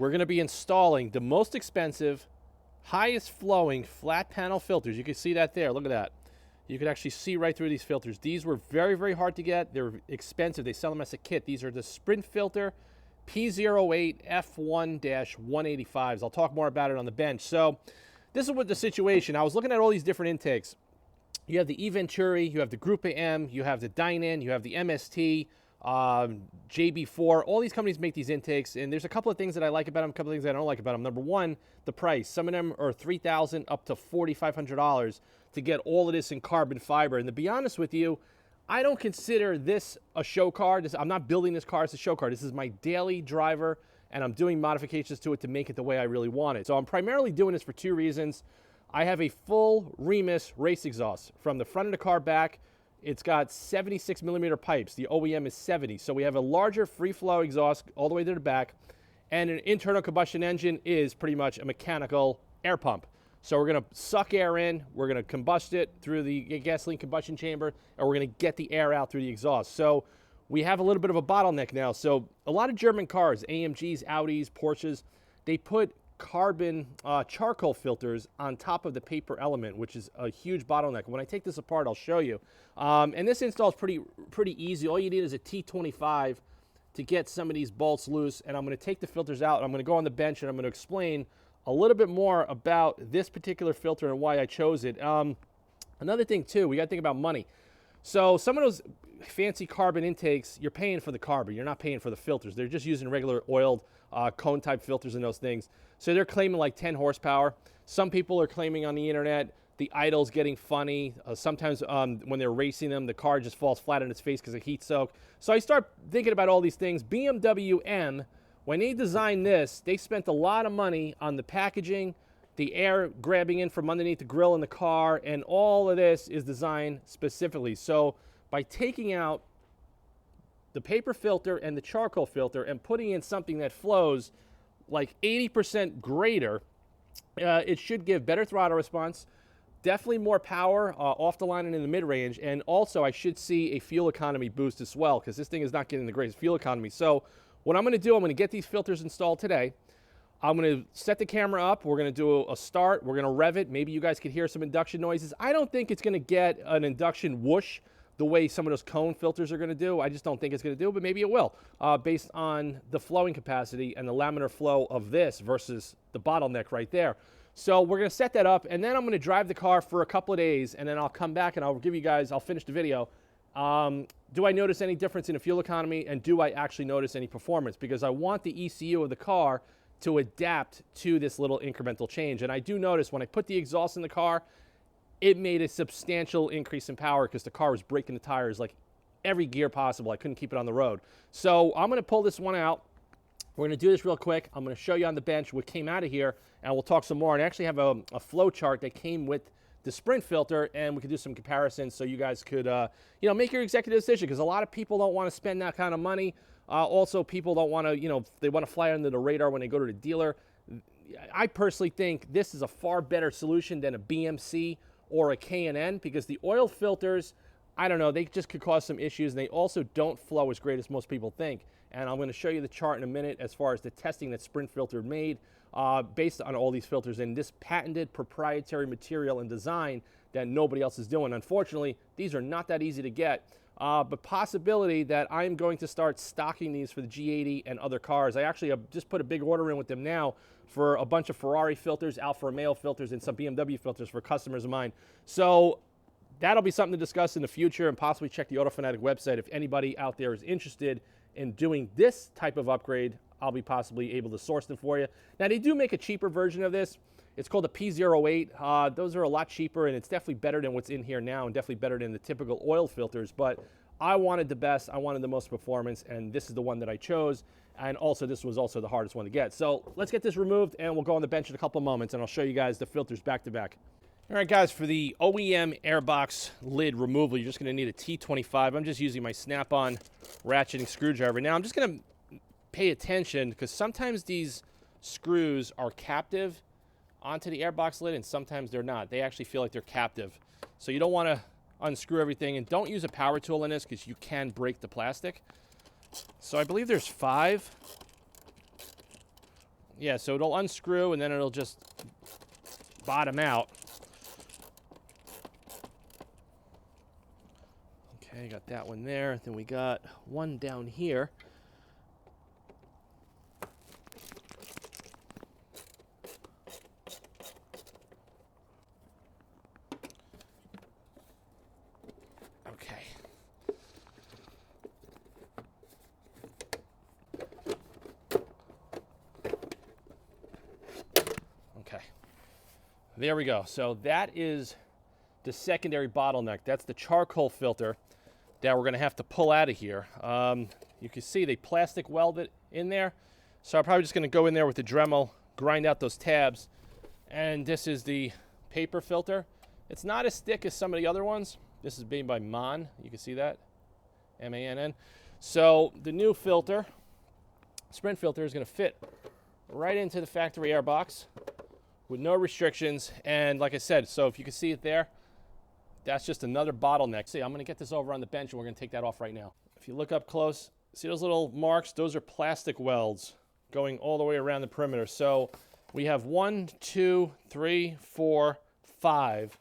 we're going to be installing the most expensive, highest flowing flat panel filters. You can see that there. Look at that. You can actually see right through these filters. These were very, very hard to get. They're expensive. They sell them as a kit. These are the Sprint Filter P08 F1-185s. I'll talk more about it on the bench. So this is what the situation. I was looking at all these different intakes. You have the E-Venturi, you have the Group AM, you have the Dynan, you have the MST, JB4. All these companies make these intakes, and there's a couple of things that I like about them, a couple of things I don't like about them. Number one, the price. Some of them are $3,000 up to $4,500 to get all of this in carbon fiber. And to be honest with you, I don't consider this a show car. I'm not building this car as a show car. This is my daily driver, and I'm doing modifications to it to make it the way I really want it. So I'm primarily doing this for two reasons. I have a full Remus race exhaust from the front of the car back. It's got 76 millimeter pipes. The OEM is 70. So we have a larger free flow exhaust all the way to the back. And an internal combustion engine is pretty much a mechanical air pump. So we're going to suck air in, we're going to combust it through the gasoline combustion chamber, and we're going to get the air out through the exhaust. So we have a little bit of a bottleneck now. So a lot of German cars, AMGs, Audis, Porsches, they put carbon charcoal filters on top of the paper element, which is a huge bottleneck. When I take this apart, I'll show you. And this install is pretty easy. All you need is a T25 to get some of these bolts loose. And I'm going to take the filters out. And I'm going to go on the bench and I'm going to explain a little bit more about this particular filter and why I chose it. Another thing too, we got to think about money. So some of those fancy carbon intakes, you're paying for the carbon. You're not paying for the filters. They're just using regular oiled cone type filters and those things. So they're claiming like 10 horsepower. Some people are claiming on the internet the idle's getting funny. Sometimes when they're racing them, the car just falls flat on its face because of heat soak. So I start thinking about all these things. BMW M, when they designed this, they spent a lot of money on the packaging, the air grabbing in from underneath the grill in the car, and all of this is designed specifically. So by taking out the paper filter and the charcoal filter and putting in something that flows like 80% greater, it should give better throttle response, definitely more power off the line and in the mid-range, and also I should see a fuel economy boost as well, because this thing is not getting the greatest fuel economy. So what I'm going to do, I'm going to get these filters installed today. I'm going to set the camera up. We're going to do a start. We're going to rev it. Maybe you guys could hear some induction noises. I don't think it's going to get an induction whoosh the way some of those cone filters are going to do. I just don't think it's going to do, but maybe it will, based on the flowing capacity and the laminar flow of this versus the bottleneck right there. So we're going to set that up, and then I'm going to drive the car for a couple of days, and then I'll come back and I'll give you guys, I'll finish the video. Do I notice any difference in the fuel economy, and do I actually notice any performance? Because I want the ECU of the car to adapt to this little incremental change. And I do notice when I put the exhaust in the car, it made a substantial increase in power because the car was breaking the tires like every gear possible. I couldn't keep it on the road. So I'm going to pull this one out. We're going to do this real quick. I'm going to show you on the bench what came out of here, and we'll talk some more. And I actually have a flow chart that came with the Sprint filter, and we could do some comparisons so you guys could, make your executive decision, because a lot of people don't want to spend that kind of money. Also, people don't want to, they want to fly under the radar when they go to the dealer. I personally think this is a far better solution than a BMC or a K&N, because the oil filters, I don't know, they just could cause some issues, and they also don't flow as great as most people think. And I'm going to show you the chart in a minute as far as the testing that Sprint Filter made based on all these filters and this patented proprietary material and design that nobody else is doing. Unfortunately, these are not that easy to get, but possibility that I'm going to start stocking these for the G80 and other cars. I actually just put a big order in with them now for a bunch of Ferrari filters, Alfa Romeo filters, and some BMW filters for customers of mine. So that'll be something to discuss in the future, and possibly check the AutoFanatic website if anybody out there is interested in doing this type of upgrade. I'll be possibly able to source them for you. Now, they do make a cheaper version of this. It's called the P08. Those are a lot cheaper, and it's definitely better than what's in here now, and definitely better than the typical oil filters. But I wanted the best. I wanted the most performance, and this is the one that I chose. And also, this was also the hardest one to get. So let's get this removed, and we'll go on the bench in a couple of moments, and I'll show you guys the filters back to back. All right, guys, for the OEM airbox lid removal, you're just going to need a T25. I'm just using my Snap-on ratcheting screwdriver. Now, I'm just going to pay attention, because sometimes these screws are captive onto the airbox lid, and sometimes they're not. They actually feel like they're captive. So you don't want to unscrew everything, and don't use a power tool in this, because you can break the plastic. So I believe there's 5. Yeah, so it'll unscrew and then it'll just bottom out. Okay, got that one there. Then we got one down here. Okay. Okay. There we go. So that is the secondary bottleneck. That's the charcoal filter that we're going to have to pull out of here. You can see they plastic welded in there. So I'm probably just going to go in there with the Dremel, grind out those tabs. And this is the paper filter. It's not as thick as some of the other ones. This is made by MANN. You can see that, M-A-N-N. So the new filter, Sprint filter, is going to fit right into the factory air box with no restrictions. And like I said, so if you can see it there, that's just another bottleneck. See, I'm going to get this over on the bench and we're going to take that off right now. If you look up close, see those little marks? Those are plastic welds going all the way around the perimeter. So we have 1, 2, 3, 4, 5.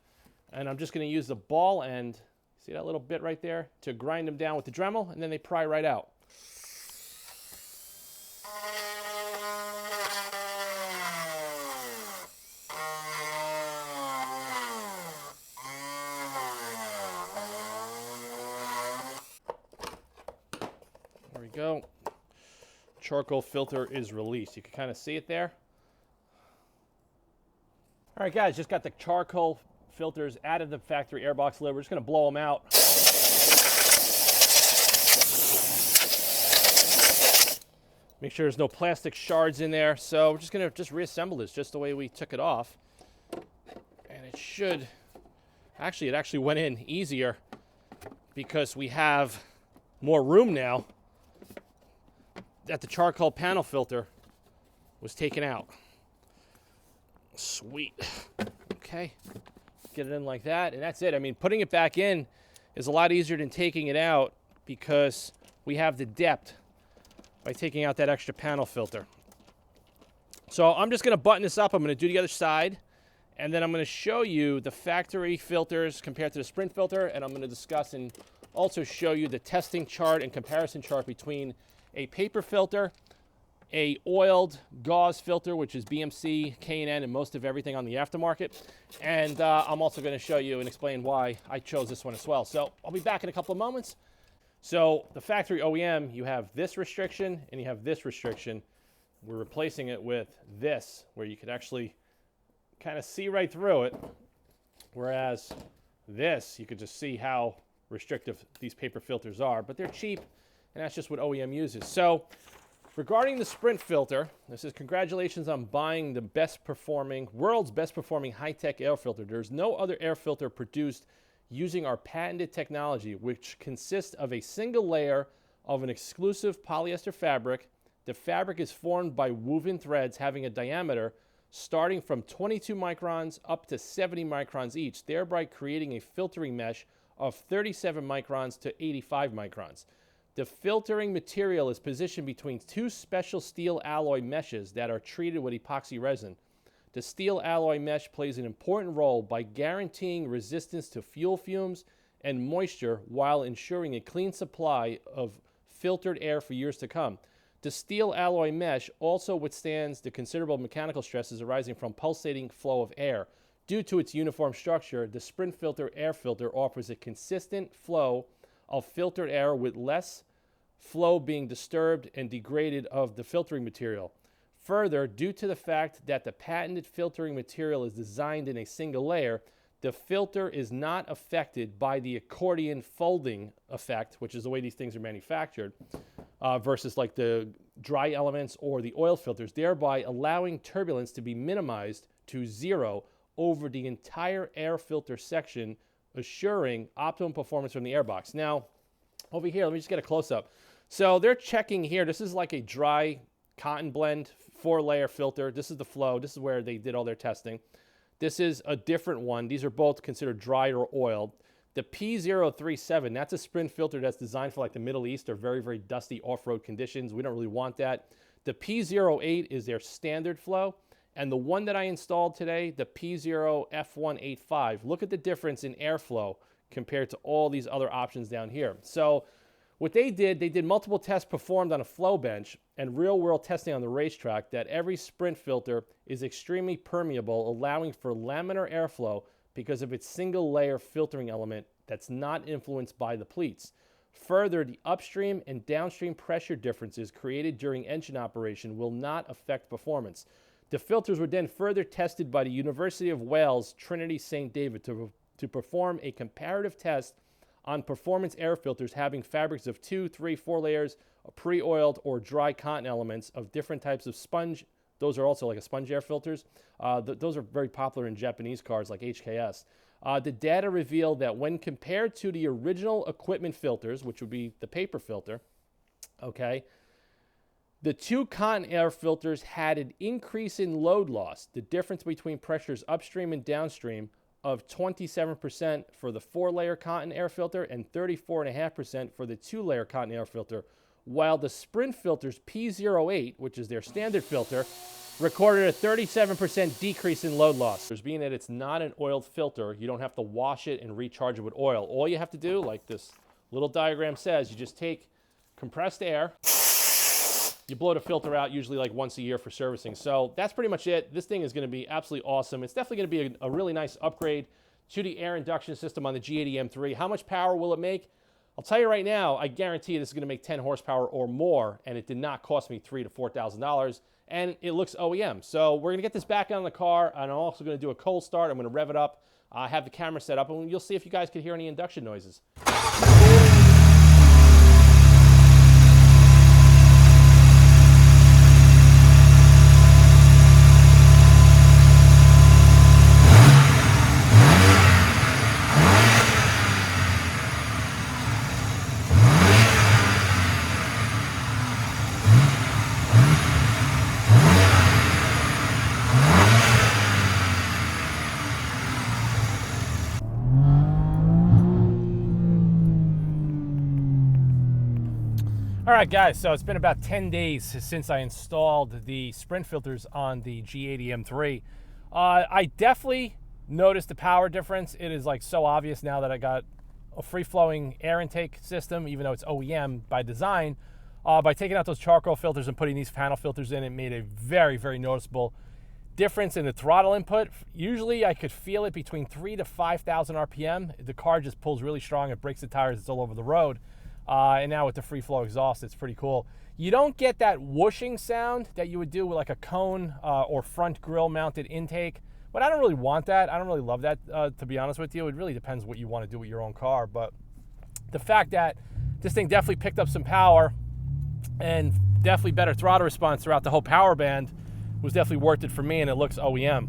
And I'm just going to use the ball end, see that little bit right there, to grind them down with the Dremel, and then they pry right out. There we go. Charcoal filter is released. You can kind of see it there. All right, guys, just got the charcoal filters out of the factory airbox lid. We're just going to blow them out. Make sure there's no plastic shards in there. So we're just going to reassemble this just the way we took it off. And it should, actually, it actually went in easier because we have more room now that the charcoal panel filter was taken out. Sweet. Okay. Get it in like that, and that's it. I mean, putting it back in is a lot easier than taking it out because we have the depth by taking out that extra panel filter. So I'm just going to button this up. I'm going to do the other side, and then I'm going to show you the factory filters compared to the Sprint filter, and I'm going to discuss and also show you the testing chart and comparison chart between a paper filter, a oiled gauze filter, which is BMC, K&N, and most of everything on the aftermarket. And I'm also going to show you and explain why I chose this one as well. So I'll be back in a couple of moments. So the factory OEM, you have this restriction and you have this restriction. We're replacing it with this, where you can actually kind of see right through it. Whereas this, you could just see how restrictive these paper filters are. But they're cheap, and that's just what OEM uses. So regarding the Sprint filter, this is congratulations on buying the world's best performing high-tech air filter. There's no other air filter produced using our patented technology, which consists of a single layer of an exclusive polyester fabric. The fabric is formed by woven threads having a diameter starting from 22 microns up to 70 microns each, thereby creating a filtering mesh of 37 microns to 85 microns. The filtering material is positioned between two special steel alloy meshes that are treated with epoxy resin. The steel alloy mesh plays an important role by guaranteeing resistance to fuel fumes and moisture while ensuring a clean supply of filtered air for years to come. The steel alloy mesh also withstands the considerable mechanical stresses arising from pulsating flow of air. Due to its uniform structure, the Sprint filter air filter offers a consistent flow of filtered air with less flow being disturbed and degraded of the filtering material. Further, due to the fact that the patented filtering material is designed in a single layer, the filter is not affected by the accordion folding effect, which is the way these things are manufactured, versus like the dry elements or the oil filters, thereby allowing turbulence to be minimized to zero over the entire air filter section, assuring optimum performance from the airbox. Now, over here, let me just get a close-up. So they're checking here. This is like a dry cotton blend 4-layer filter. This is the flow. This is where they did all their testing. This is a different one. These are both considered dry or oiled. The P037, that's a Sprint filter that's designed for like the Middle East or very, very dusty off-road conditions. We don't really want that. The P08 is their standard flow. And the one that I installed today, the P0 F185, look at the difference in airflow compared to all these other options down here. So what they did multiple tests performed on a flow bench and real-world testing on the racetrack that every sprint filter is extremely permeable, allowing for laminar airflow because of its single-layer filtering element that's not influenced by the pleats. Further, the upstream and downstream pressure differences created during engine operation will not affect performance. The filters were then further tested by the University of Wales Trinity St. David to perform a comparative test on performance air filters having fabrics of 2, 3, 4 layers of pre-oiled or dry cotton elements of different types of sponge. Those are also like a sponge air filters. Those are very popular in Japanese cars like HKS. The data revealed that when compared to the original equipment filters, which would be the paper filter, okay, the two cotton air filters had an increase in load loss, the difference between pressures upstream and downstream, of 27% for the 4-layer cotton air filter and 34.5% for the 2-layer cotton air filter, while the Sprint filter's P08, which is their standard filter, recorded a 37% decrease in load loss. Being that it's not an oiled filter, you don't have to wash it and recharge it with oil. All you have to do, like this little diagram says, you just take compressed air, you blow the filter out usually like once a year for servicing. So that's pretty much it. This thing is going to be absolutely awesome. It's definitely going to be a really nice upgrade to the air induction system on the G80 M3. How much power will it make? I'll tell you right now, I guarantee this is going to make 10 horsepower or more, and it did not cost me $3,000 to $4,000, and it looks OEM. So we're going to get this back on the car, and I'm also going to do a cold start. I'm going to rev it up, have the camera set up, and you'll see if you guys can hear any induction noises. All right, guys, so it's been about 10 days since I installed the Sprint filters on the G80 M3. I definitely noticed the power difference. It is like so obvious now that I got a free-flowing air intake system, even though it's OEM by design. By taking out those charcoal filters and putting these panel filters in, it made a very, very noticeable difference in the throttle input. Usually I could feel it between 3,000 to 5,000 RPM. The car just pulls really strong. It breaks the tires. It's all over the road. And now with the free flow exhaust, it's pretty cool. You don't get that whooshing sound that you would do with like a cone or front grille mounted intake, but I don't really want that. I don't really love that, to be honest with you. It really depends what you want to do with your own car, but the fact that this thing definitely picked up some power and definitely better throttle response throughout the whole power band was definitely worth it for me, and it looks OEM.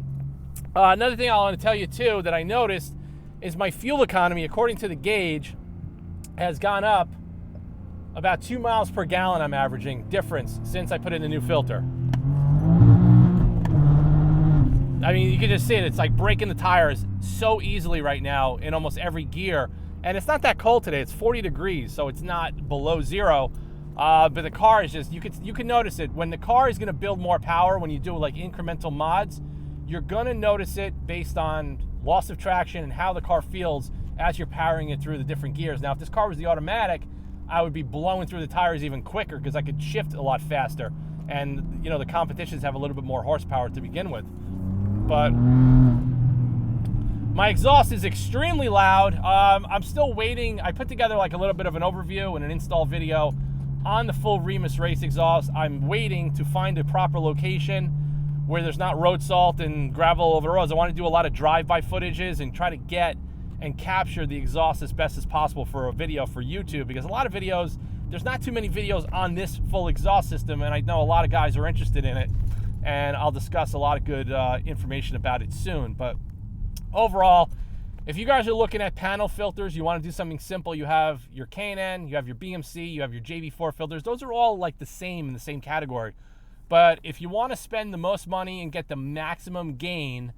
Another thing I want to tell you too that I noticed is my fuel economy, according to the gauge, has gone up about 2 miles per gallon. I'm averaging difference since I put in the new filter. I mean, you can just see it. It's like breaking the tires so easily right now in almost every gear. And it's not that cold today. It's 40 degrees, so it's not below zero. But the car is just, you can notice it. When the car is going to build more power, when you do like incremental mods, you're going to notice it based on loss of traction and how the car feels as you're powering it through the different gears. Now, if this car was the automatic, I would be blowing through the tires even quicker because I could shift a lot faster. And, you know, the competitions have a little bit more horsepower to begin with. But my exhaust is extremely loud. I'm still waiting. I put together like a little bit of an overview and an install video on the full Remus Race exhaust. I'm waiting to find a proper location where there's not road salt and gravel all over the roads. I want to do a lot of drive-by footages and try to get and capture the exhaust as best as possible for a video for YouTube, because a lot of videos, there's not too many videos on this full exhaust system, and I know a lot of guys are interested in it, and I'll discuss a lot of good information about it soon. But overall, if you guys are looking at panel filters, you want to do something simple, you have your K&N, you have your BMC, you have your JB4 filters. Those are all like the same in the same category. But if you want to spend the most money and get the maximum gain,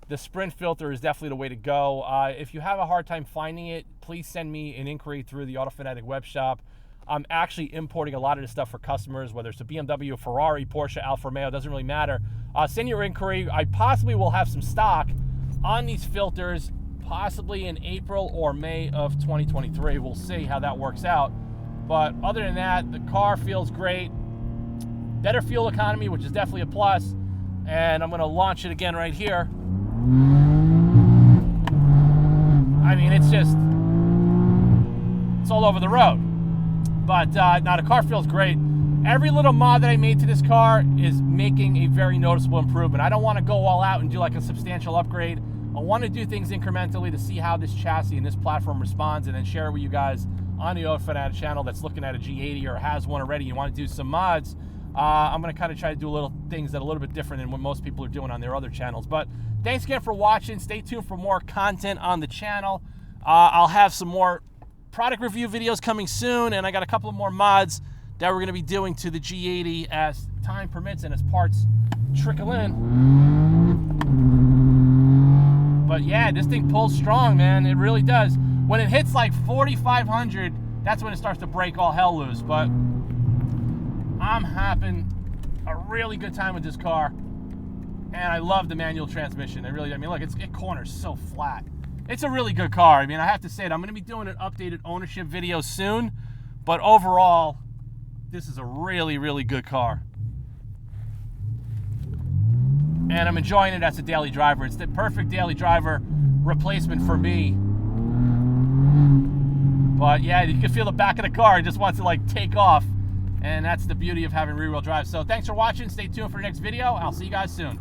the Sprint filter is definitely the way to go. If you have a hard time finding it, please send me an inquiry through the AutoFanatic web shop. I'm actually importing a lot of this stuff for customers, whether it's a BMW, Ferrari, Porsche, Alfa Romeo, doesn't really matter. Send your inquiry. I possibly will have some stock on these filters, possibly in April or May of 2023. We'll see how that works out. But other than that, the car feels great. Better fuel economy, which is definitely a plus. And I'm going to launch it again right here. I mean, it's all over the road. But now the car feels great. Every little mod that I made to this car is making a very noticeable improvement. I don't want to go all out and do like a substantial upgrade. I want to do things incrementally to see how this chassis and this platform responds, and then share it with you guys on the Auto Fanatic channel that's looking at a G80 or has one already. You want to do some mods. I'm going to kind of try to do little things that are a little bit different than what most people are doing on their other channels. But thanks again for watching. Stay tuned for more content on the channel. I'll have some more product review videos coming soon, and I got a couple of more mods that we're going to be doing to the G80 as time permits and as parts trickle in. But yeah, this thing pulls strong, man. It really does. When it hits like 4,500, that's when it starts to break all hell loose. But I'm having a really good time with this car, and I love the manual transmission. I mean, look, it corners so flat. It's a really good car. I mean, I have to say it. I'm going to be doing an updated ownership video soon, but overall, this is a really, really good car. And I'm enjoying it as a daily driver. It's the perfect daily driver replacement for me. But yeah, you can feel the back of the car. It just wants to like take off. And that's the beauty of having rear-wheel drive. So thanks for watching. Stay tuned for the next video. I'll see you guys soon.